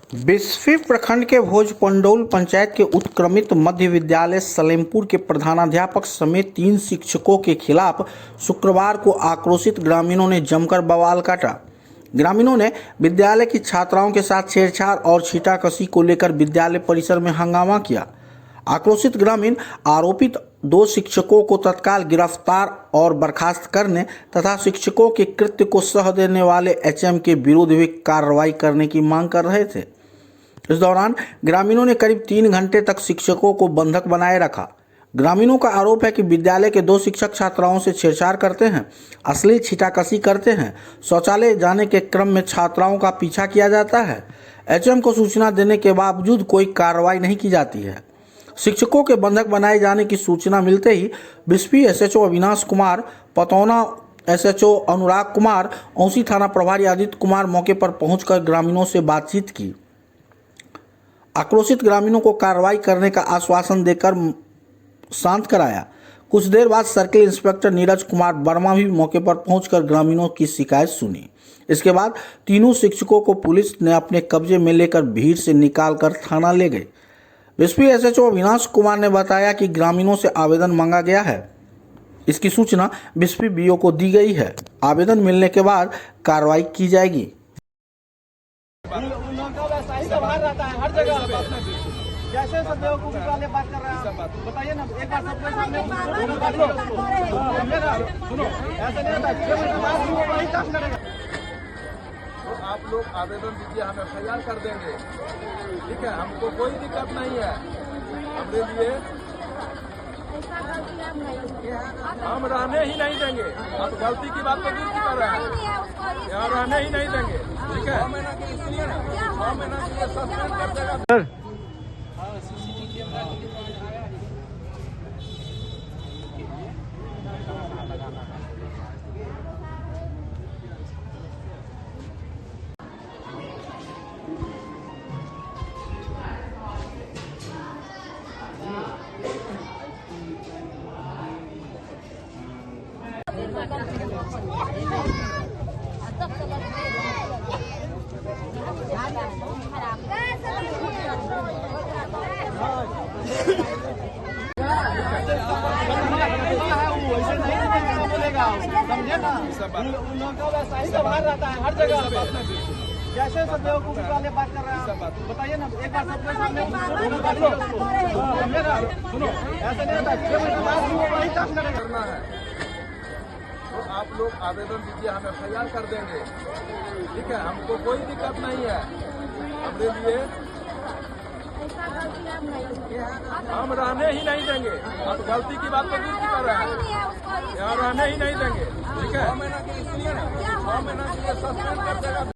बिस्फी प्रखंड के भोजपंडौल पंचायत के उत्क्रमित मध्य विद्यालय सलेमपुर के प्रधानाध्यापक समेत 3 शिक्षकों के खिलाफ शुक्रवार को आक्रोशित ग्रामीणों ने जमकर बवाल काटा। ग्रामीणों ने विद्यालय की छात्राओं के साथ छेड़छाड़ और छींटाकशी को लेकर विद्यालय परिसर में हंगामा किया। आक्रोशित ग्रामीण आरोपित 2 शिक्षकों को तत्काल गिरफ्तार और बर्खास्त करने तथा शिक्षकों के कृत्य को सह देने वाले एचएम के विरुद्ध भी कार्रवाई करने की मांग कर रहे थे। इस दौरान ग्रामीणों ने करीब 3 घंटे तक शिक्षकों को बंधक बनाए रखा। ग्रामीणों का आरोप है कि विद्यालय के 2 शिक्षक छात्राओं से छेड़छाड़ करते हैं, अश्लील छींटाकशी करते हैं, शौचालय जाने के क्रम में छात्राओं का पीछा किया जाता है। एचएम को सूचना देने के बावजूद कोई कार्रवाई नहीं की जाती है। शिक्षकों के बंधक बनाए जाने की सूचना मिलते ही बिस्फी एसएचओ अविनाश कुमार, पतौना एसएचओ अनुराग कुमार, औसी थाना प्रभारी आदित्य कुमार मौके पर पहुंचकर ग्रामीणों से बातचीत की। आक्रोशित ग्रामीणों को कार्रवाई करने का आश्वासन देकर शांत कराया। कुछ देर बाद सर्किल इंस्पेक्टर नीरज कुमार वर्मा भी मौके पर पहुंचकर ग्रामीणों की शिकायत सुनी। इसके बाद तीनों शिक्षकों को पुलिस ने अपने कब्जे में लेकर भीड़ से निकालकर थाना ले गए। बिस्फी एसएचओ अविनाश कुमार ने बताया कि ग्रामीणों से आवेदन मांगा गया है। इसकी सूचना बिस्फी बीओ को दी गई है। आवेदन मिलने के बाद कार्रवाई की जाएगी। रहता है हर जगह कैसे सब बेवकूफी वाले बात कर रहे हैं, बताइए ना। एक बार सबके सामने सुनो, ऐसे नहीं होता। 6 महीने बाद वो वही काम करेगा। तो आप लोग आवेदन दीजिए, हम एफआईआर कर देंगे, ठीक है। हमको कोई दिक्कत नहीं है। हमरे लिए हम रहने ही नहीं देंगे। आप गलती की बात तो दूर की कर रहे हैं, यहाँ रहने ही नहीं देंगे, ठीक है। 6 महीना के लिए सुनिए ना, 6 महीना के लिए सस्पेंड कर देगा। समझे ना, उन लोगों का वैसा ही व्यवहार रहता है हर जगह। कैसे सब बेवकूफी वाले बात कर रहे हैं, बताइए ना। एक बार सबके सामने सुनो, ऐसे नहीं होता। 6 महीने बाद वो वही काम करना है। तो आप लोग आवेदन दीजिए, हम एफआईआर कर देंगे, ठीक है। हमको कोई दिक्कत नहीं है। हमरे लिए हम रहने ही नहीं देंगे। आप गलती की बात तो दूर की कर रहे हैं, यहाँ रहने ही नहीं देंगे, ठीक है। 6 महीना के लिए सुनिए ना, 6 महीना के लिए सस्पेंड कर देगा।